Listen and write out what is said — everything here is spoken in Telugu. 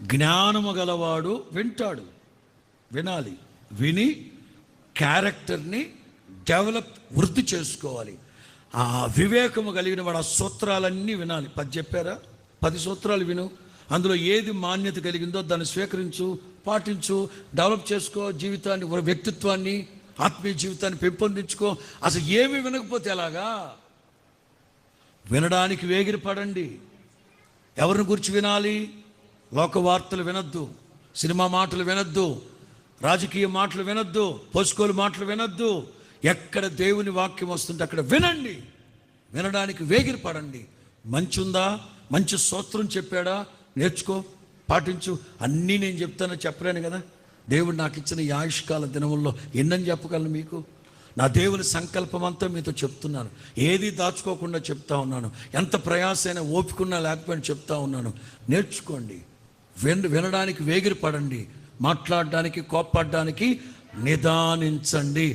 జ్ఞానము గలవాడు వింటాడు, వినాలి, విని క్యారెక్టర్ని డెవలప్ వృద్ధి చేసుకోవాలి. ఆ వివేకము కలిగిన వాడు ఆ సూత్రాలన్నీ వినాలి. 10 చెప్పారా? 10 సూత్రాలు విను. అందులో ఏది మాన్యత కలిగిందో దాన్ని స్వీకరించు, పాటించు, డెవలప్ చేసుకో. జీవితాన్ని, వ్యక్తిత్వాన్ని, ఆత్మీయ జీవితాన్ని పెంపొందించుకో. అసలు ఏమి వినకపోతే ఎలాగా? వినడానికి వేగిరపడండి. ఎవరిని గురించి వినాలి? లోక వార్తలు వినొద్దు, సినిమా మాటలు వినొద్దు, రాజకీయ మాటలు వినొద్దు, పోసుకోలు మాటలు వినొద్దు. ఎక్కడ దేవుని వాక్యం వస్తుంటే అక్కడ వినండి, వినడానికి వేగిరపడండి. మంచి ఉందా, మంచి స్తోత్రం చెప్పాడా, నేర్చుకో, పాటించు. అన్నీ నేను చెప్తానో చెప్పలేను కదా. దేవుడు నాకు ఇచ్చిన ఈ ఆయుష్కాల దినముల్లో ఎన్నని చెప్పగలను మీకు? నా దేవుని సంకల్పం అంతా మీతో చెప్తున్నాను. ఏది దాచుకోకుండా చెప్తా ఉన్నాను. ఎంత ప్రయాసైనా ఓపికన్నా లేకపోయినా చెప్తా ఉన్నాను. నేర్చుకోండి, వినడానికి వేగిరపడండి, మాట్లాడడానికి, కోప్పడడానికి నిదానించండి.